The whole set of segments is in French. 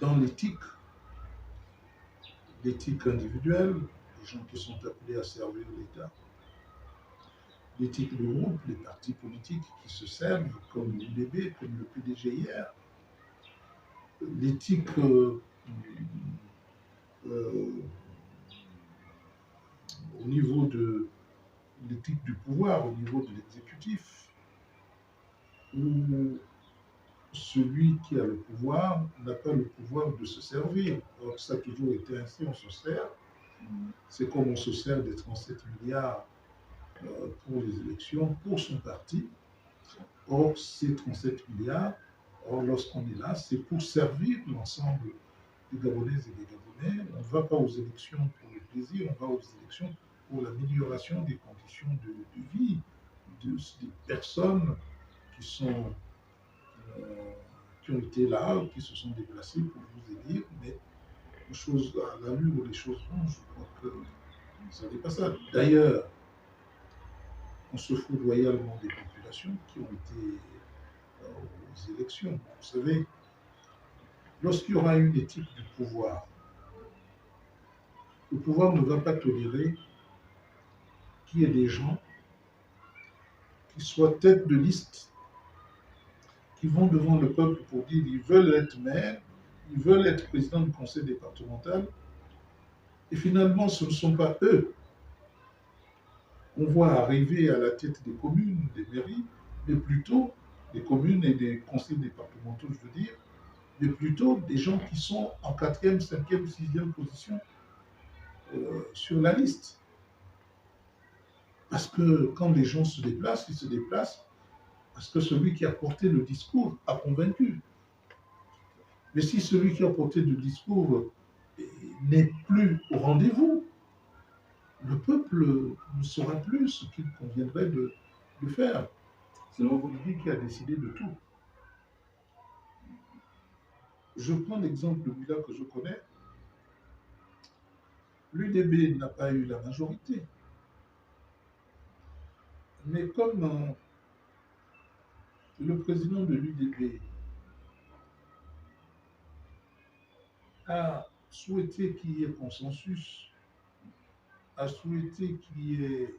dans l'éthique individuelle, les gens qui sont appelés à servir l'État, l'éthique de groupe, les partis politiques qui se servent, comme l'UDB, comme le PDG hier, l'éthique au niveau de l'éthique du pouvoir, au niveau de l'exécutif, où celui qui a le pouvoir n'a pas le pouvoir de se servir. Alors, ça a toujours été ainsi, on se sert. C'est comme on se sert des 37 milliards pour les élections, pour son parti. Or, ces 37 milliards, lorsqu'on est là, c'est pour servir l'ensemble des Gabonaises et des Gabonais. On ne va pas aux élections pour le plaisir, on va aux élections pour l'amélioration des conditions de vie des personnes qui sont qui ont été là, qui se sont déplacés pour vous aider, mais les choses, à l'allure où les choses vont, je crois que ça n'est pas ça. D'ailleurs, on se fout loyalement des populations qui ont été aux élections. Vous savez, lorsqu'il y aura une éthique du pouvoir, le pouvoir ne va pas tolérer qu'il y ait des gens qui soient tête de liste, qui vont devant le peuple pour dire qu'ils veulent être maire, ils veulent être président du conseil départemental, et finalement ce ne sont pas eux qu'on voit arriver à la tête des communes, des mairies, mais plutôt des communes et des conseils départementaux, je veux dire, mais plutôt des gens qui sont en 4e, 5e, 6e position sur la liste. Parce que quand les gens se déplacent, ils se déplacent parce que celui qui a porté le discours a convaincu. Mais si celui qui a porté le discours n'est plus au rendez-vous, le peuple ne saura plus ce qu'il conviendrait de faire. C'est lui qui a décidé de tout. Je prends l'exemple de Mila que je connais. L'UDB n'a pas eu la majorité. Mais comme le président de l'UDB a souhaité qu'il y ait consensus, a souhaité qu'il y ait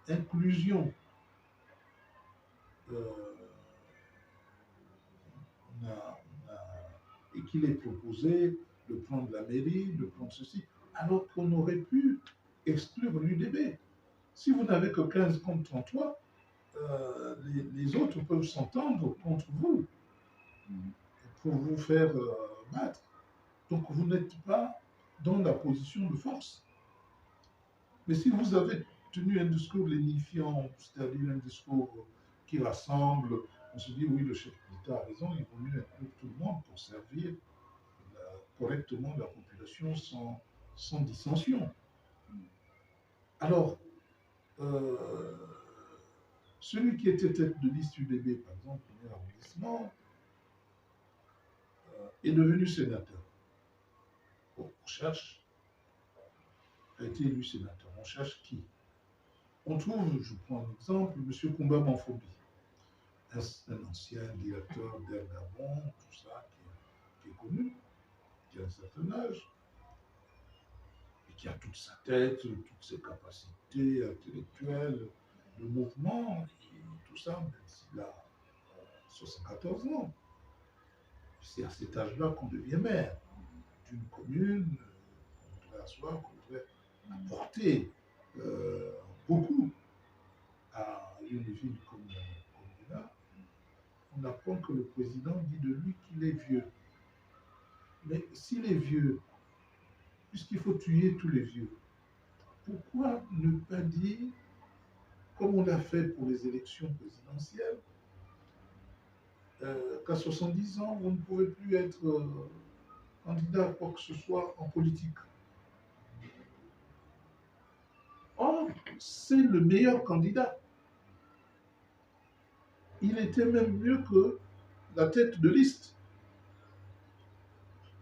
inclusion, et qu'il ait proposé de prendre la mairie, de prendre ceci, alors qu'on aurait pu exclure l'UDB. Si vous n'avez que 15 contre 33, les autres peuvent s'entendre contre vous pour vous faire battre. Donc vous n'êtes pas dans la position de force. Mais si vous avez tenu un discours lénifiant, c'est-à-dire un discours qui rassemble, on se dit oui, le chef d'État a raison, il vaut mieux inclure tout le monde pour servir correctement la population sans dissension. Alors, celui qui était tête de liste UDB, par exemple, premier arrondissement, est devenu sénateur. Bon, on cherche, a été élu sénateur. On cherche qui? On trouve, je prends un exemple, M. Koumba Manfobi, un ancien directeur d'Air Gabon, tout ça, qui est connu, qui a un certain âge, et qui a toute sa tête, toutes ses capacités intellectuelles, le mouvement, et tout ça, même s'il a 74 ans. C'est à cet âge-là qu'on devient maire d'une commune, qu'on voudrait asseoir, qu'on voudrait apporter beaucoup à une ville comme là. On apprend que le président dit de lui qu'il est vieux. Mais s'il est vieux, puisqu'il faut tuer tous les vieux, pourquoi ne pas dire, comme on l'a fait pour les élections présidentielles, qu'à 70 ans, vous ne pouvez plus être candidat à quoi que ce soit en politique. Or, c'est le meilleur candidat. Il était même mieux que la tête de liste.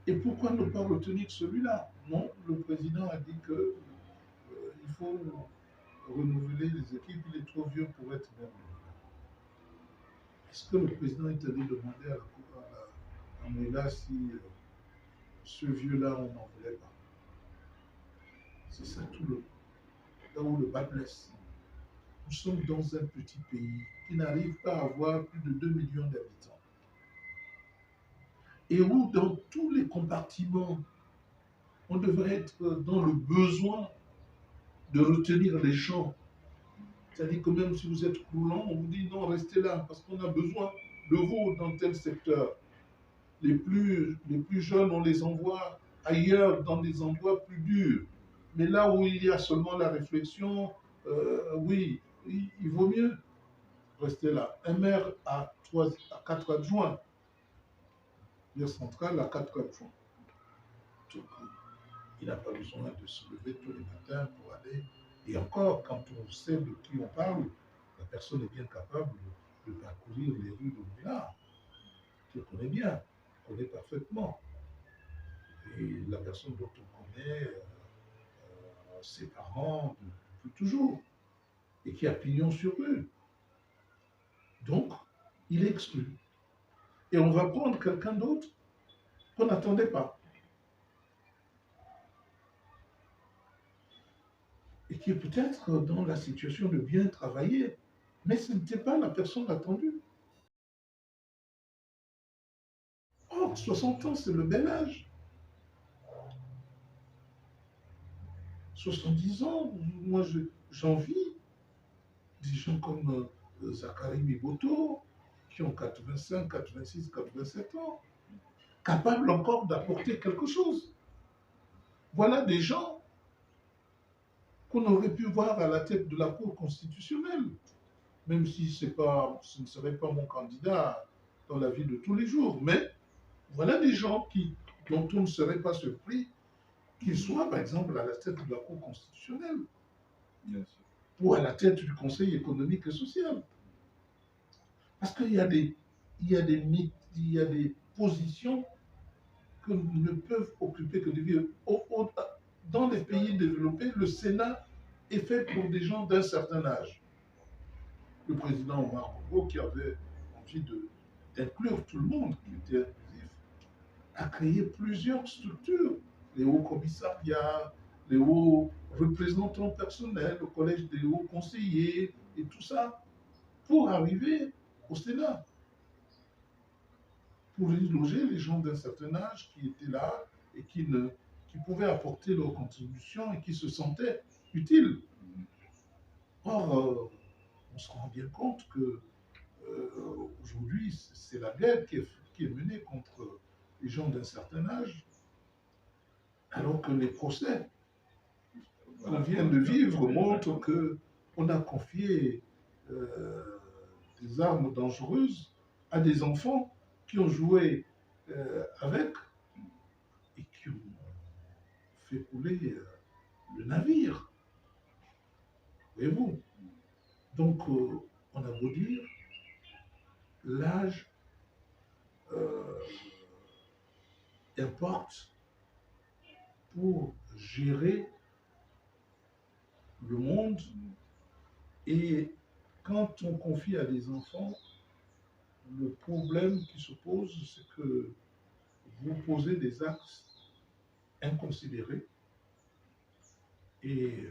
Et pourquoi ne pas retenir celui-là? Non, le président a dit que il faut renouveler les équipes, il est trop vieux pour être maire. Est-ce que le président est allé demander à Moïla si ce vieux-là, on n'en voulait pas. C'est ça tout là où le bas blesse. Nous sommes dans un petit pays qui n'arrive pas à avoir plus de 2 millions d'habitants. Et où dans tous les compartiments, on devrait être dans le besoin de retenir les gens. C'est-à-dire que même si vous êtes croulant, on vous dit non, restez là, parce qu'on a besoin de vous dans tel secteur. Les plus jeunes, on les envoie ailleurs, dans des endroits plus durs. Mais là où il y a seulement la réflexion, oui, il vaut mieux rester là. Un maire a 4 adjoints. Maire central a 4 adjoints. Donc, il n'a pas besoin de se lever tous les matins pour aller. Et encore, quand on sait de qui on parle, la personne est bien capable de parcourir les rues de Moulin. Je connais bien, je connais parfaitement. Et la personne dont on connaît ses parents depuis toujours, et qui a pignon sur rue. Donc, il est exclu. Et on va prendre quelqu'un d'autre qu'on n'attendait pas. Et qui est peut-être dans la situation de bien travailler. Mais ce n'était pas la personne attendue. Or, 60 ans, c'est le bel âge. 70 ans, moi j'envie des gens comme Zachary Miboto, qui ont 85, 86, 87 ans, capables encore d'apporter quelque chose. Voilà des gens qu'on aurait pu voir à la tête de la Cour constitutionnelle, même si ce ne serait pas mon candidat dans la vie de tous les jours. Mais voilà des gens dont on ne serait pas surpris qu'ils soient, par exemple, à la tête de la Cour constitutionnelle. Bien sûr. Ou à la tête du Conseil économique et social. Parce qu'il y a des positions que ne peuvent occuper que des vieux. Dans les pays développés, le Sénat est fait pour des gens d'un certain âge. Le président Omar Bongo, qui avait envie d'inclure tout le monde, qui était inclusif, a créé plusieurs structures, les hauts commissariats, les hauts représentants personnels, le collège des hauts conseillers et tout ça, pour arriver au Sénat, pour y loger les gens d'un certain âge qui étaient là et qui pouvaient apporter leur contribution et qui se sentaient utiles. Or, on se rend bien compte que aujourd'hui, c'est la guerre qui est menée contre les gens d'un certain âge, alors que les procès qu'on vient de vivre montrent qu'on a confié des armes dangereuses à des enfants qui ont joué avec et qui ont fait couler le navire. Voyez-vous? Donc, on a beau dire, l'âge importe pour gérer le monde. Et quand on confie à des enfants, le problème qui se pose, c'est que vous posez des actes inconsidérés et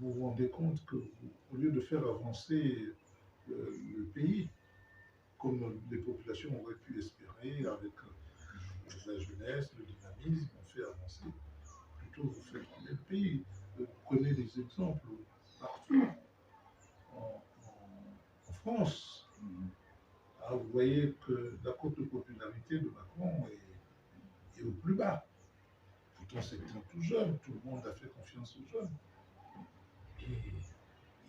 vous vous rendez compte que au lieu de faire avancer le pays, comme les populations auraient pu espérer avec la jeunesse, le dynamisme, on fait avancer, plutôt vous faites couler le pays. Prenez des exemples partout en France. Ah, vous voyez que la cote de popularité de Macron est au plus bas. Pourtant, c'est un tout jeune, tout le monde a fait confiance aux jeunes. Et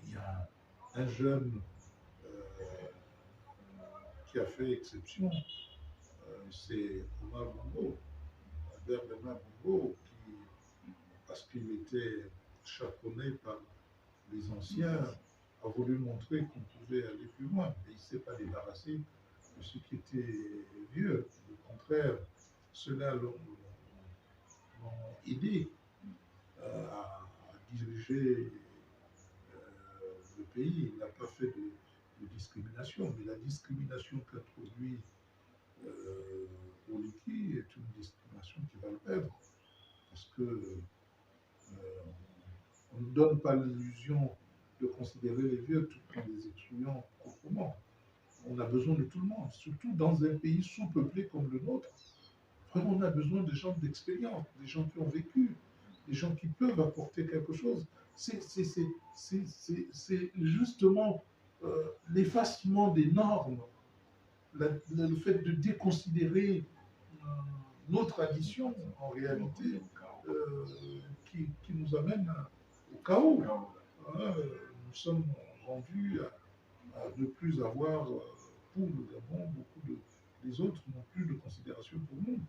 il y a un jeune qui a fait exception, c'est Omar Bongo, Albert Bernard Bongo, parce qu'il était chaperonné par les anciens, a voulu montrer qu'on pouvait aller plus loin, mais il ne s'est pas débarrassé de ceux qui étaient vieux. Au contraire, ceux-là l'ont aidé à diriger le pays. Il n'a pas fait de discrimination, mais la discrimination qu'introduit Oliki est une perdre, parce que on ne donne pas l'illusion de considérer les vieux tout en les excluant proprement. On a besoin de tout le monde, surtout dans un pays sous-peuplé comme le nôtre. Vraiment, on a besoin de gens d'expérience, des gens qui ont vécu, des gens qui peuvent apporter quelque chose. C'est justement l'effacement des normes, le fait de déconsidérer nos traditions, en réalité, euh, qui nous amène au chaos. Hein, nous sommes rendus à ne plus avoir, pour le Gabon, les autres n'ont plus de considération pour nous.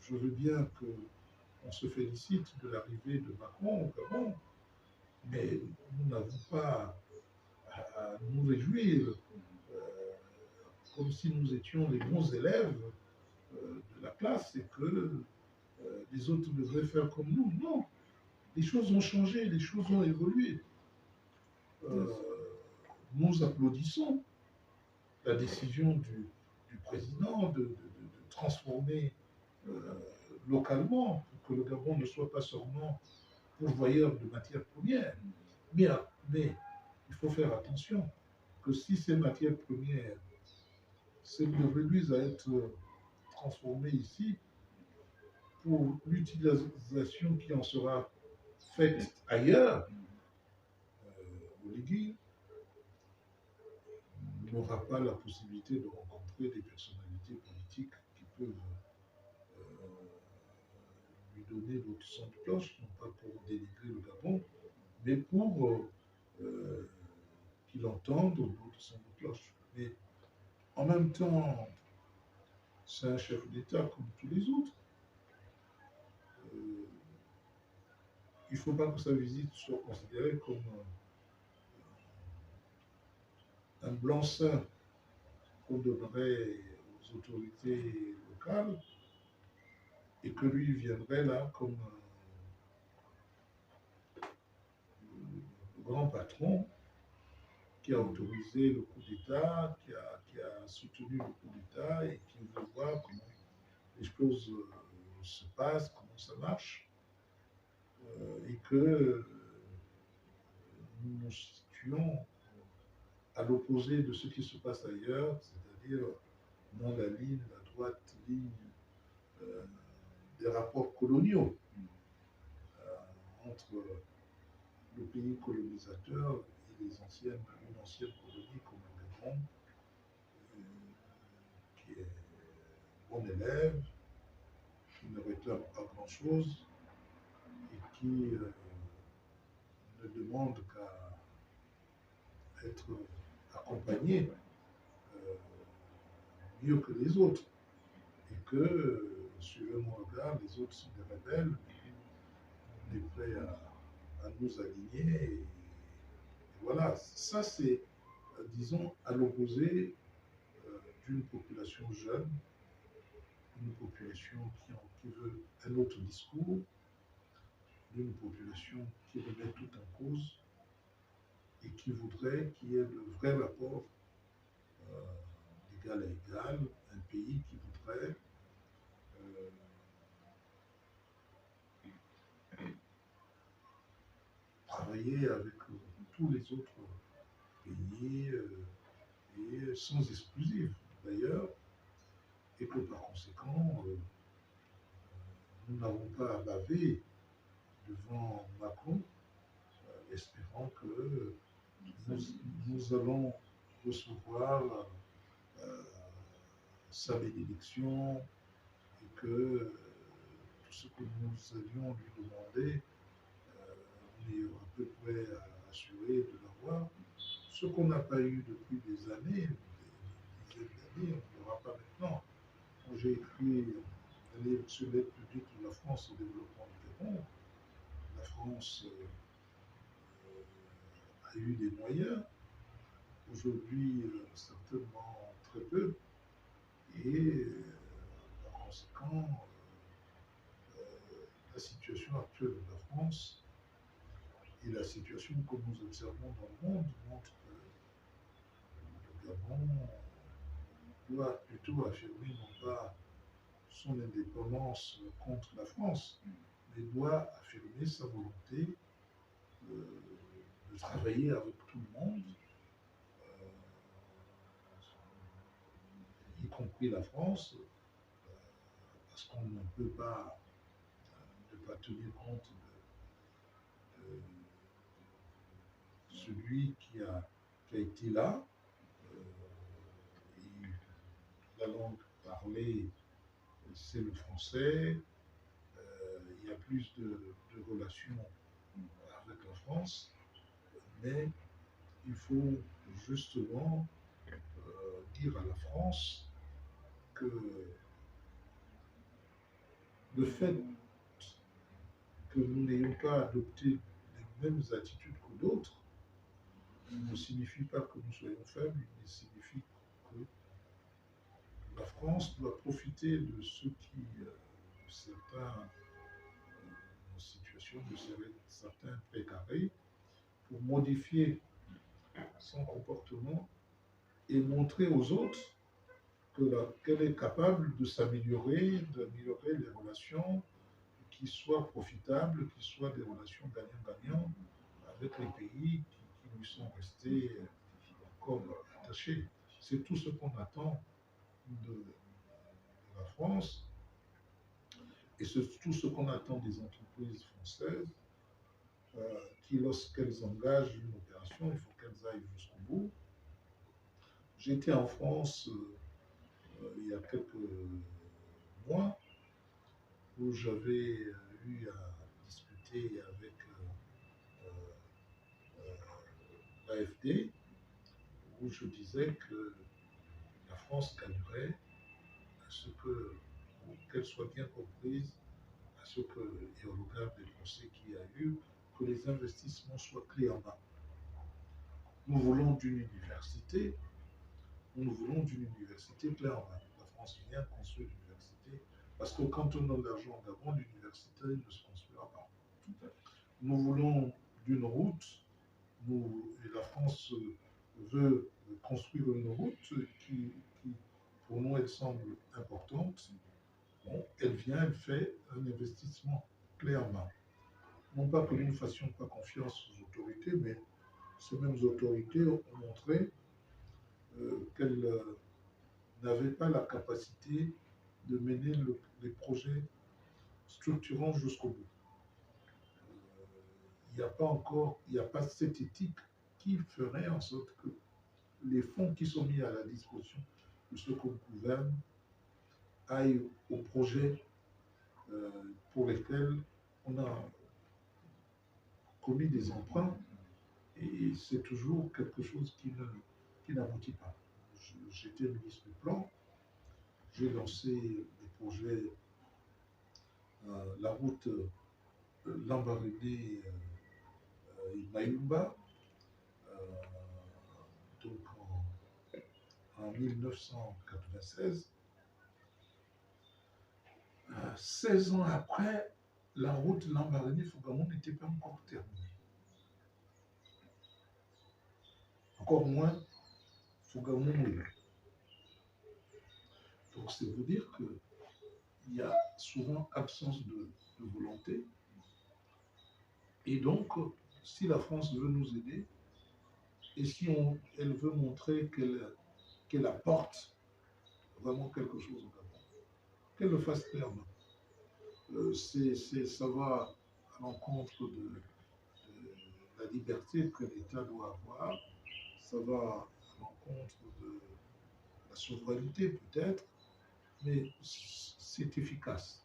Je veux bien qu'on se félicite de l'arrivée de Macron au Gabon, mais nous n'avons pas à nous réjouir euh, comme si nous étions les bons élèves de la classe et que les autres devraient faire comme nous. Non, les choses ont changé, les choses ont évolué. Euh, nous applaudissons la décision du président de transformer localement pour que le Gabon ne soit pas seulement pourvoyeur de matières premières. Mais il faut faire attention que si ces matières premières ne réduisent à être transformées ici, pour l'utilisation qui en sera faite ailleurs, Oligui n'aura pas la possibilité de rencontrer des personnalités politiques qui peuvent lui donner l'autre son de cloche, non pas pour dénigrer le Gabon, mais pour qu'il entende l'autre son de cloche. Mais en même temps, c'est un chef d'État comme tous les autres. Il ne faut pas que sa visite soit considérée comme un blanc-seing qu'on donnerait aux autorités locales et que lui viendrait là comme le grand patron qui a autorisé le coup d'État, qui a soutenu le coup d'État et qui veut voir comment les choses se passent, comment ça marche, et que nous nous situons à l'opposé de ce qui se passe ailleurs, c'est-à-dire dans la droite ligne des rapports coloniaux entre le pays colonisateur et une ancienne colonie comme le Gabon, qui est bon élève, qui ne réclame pas grand-chose et qui ne demande qu'à être accompagné mieux que les autres. Et que, suivant mon regard, les autres sont des rebelles, on est prêt à nous aligner. Et voilà, ça c'est, disons, à l'opposé d'une population jeune, une population qui veut un autre discours, d'une population qui remet tout en cause et qui voudrait qu'il y ait le vrai rapport d'égal à égal, un pays qui voudrait travailler avec tous les autres pays et sans exclusive d'ailleurs, et que par conséquent, nous n'avons pas à baver devant Macron, espérant que nous allons recevoir sa bénédiction et que tout ce que nous allions lui demander, on est à peu près assuré de l'avoir. Ce qu'on n'a pas eu depuis des années, des dizaines d'années, on ne l'aura pas maintenant. Quand j'ai écrit sur l'aide publique de la France au développement du Gabon, la France a eu des moyens, aujourd'hui certainement très peu, et par conséquent, la situation actuelle de la France et la situation que nous observons dans le monde montre que le Gabon doit plutôt affirmer non pas son indépendance contre la France, mais doit affirmer sa volonté de travailler avec tout le monde, y compris la France, parce qu'on ne peut pas ne pas tenir compte de celui qui a été là. Et la langue parlée, c'est le français. Il y a plus de relations avec la France, mais il faut justement dire à la France que le fait que nous n'ayons pas adopté les mêmes attitudes que d'autres ne signifie pas que nous soyons faibles, il signifie que la France doit profiter de ce qui, certains, en situation de certains précarés, pour modifier son comportement et montrer aux autres qu'elle est capable de s'améliorer, d'améliorer les relations qui soient profitables, qui soient des relations gagnant-gagnant avec les pays qui lui sont restés encore attachés. C'est tout ce qu'on attend de la France et c'est tout ce qu'on attend des entreprises françaises qui, lorsqu'elles engagent une opération, il faut qu'elles aillent jusqu'au bout. J'étais en France il y a quelques mois où j'avais eu à discuter avec l'AFD, où je disais que la France gagnerait à ce qu'elle soit bien comprise, à ce que, et au regard des procès qu'il y a eu, que les investissements soient clés en main. Nous voulons d'une université, clé en main. La France vient construire l'université, parce que quand on donne l'argent en Gabon, l'université ne se construira pas. Nous voulons d'une route, et la France veut construire une route qui pour nous, elle semble importante. Bon, elle vient, elle fait un investissement clairement. Non pas que nous ne fassions pas confiance aux autorités, mais ces mêmes autorités ont montré qu'elles n'avaient pas la capacité de mener les projets structurants jusqu'au bout. Il n'y a pas cette éthique qui ferait en sorte que les fonds qui sont mis à la disposition de ceux qu'on gouverne aillent aux projets pour lesquels on a commis des emprunts et c'est toujours quelque chose qui n'aboutit pas. J'étais ministre du Plan, j'ai lancé des projets, la route Lambaréné-Mayumba, donc en 1996. 16 ans après, la route Lambaréné-Fougamon n'était pas encore terminée. Encore moins Fougamon-Moyo. Donc c'est vous dire qu'il y a souvent absence de volonté. Et donc, si la France veut nous aider, et si elle veut montrer qu'elle apporte vraiment quelque chose au Gabon, qu'elle le fasse clairement. Ça va à l'encontre de la liberté que l'État doit avoir, ça va à l'encontre de la souveraineté peut-être, mais c'est efficace.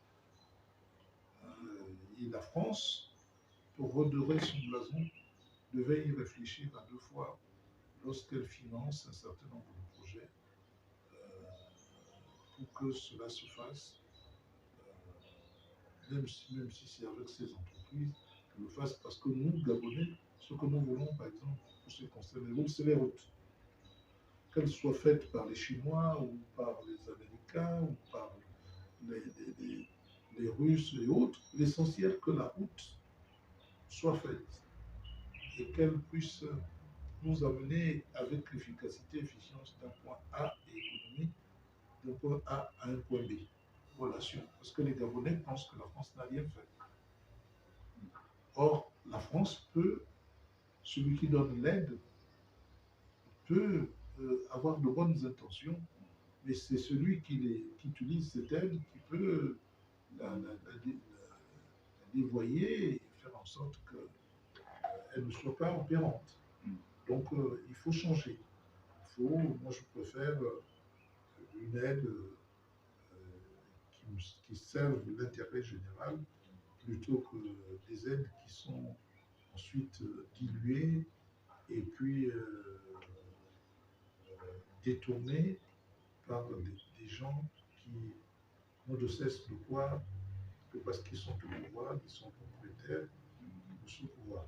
Et la France, pour redorer son blason, devait y réfléchir à deux fois lorsqu'elle finance un certain nombre de projets pour que cela se fasse, même si c'est avec ces entreprises, qu'elle le fasse, parce que nous, Gabonais, ce que nous voulons, par exemple, pour ce qui concerne les routes, c'est les routes. Qu'elles soient faites par les Chinois ou par les Américains ou par les Russes et autres, l'essentiel que la route soit faite et qu'elle puisse nous amener avec efficacité et efficience d'un point A et économique, d'un point A à un point B. relations, parce que les Gabonais pensent que la France n'a rien fait. Or, la France peut, celui qui donne l'aide, peut avoir de bonnes intentions, mais c'est celui qui utilise cette aide qui peut la dévoyer et faire en sorte qu'elle ne soit pas opérante. Donc, il faut changer. Moi, je préfère une aide qui serve l'intérêt général plutôt que des aides qui sont ensuite diluées et puis détournées par des gens qui n'ont de cesse de croire que parce qu'ils sont au pouvoir, ils sont propriétaires de ce pouvoir.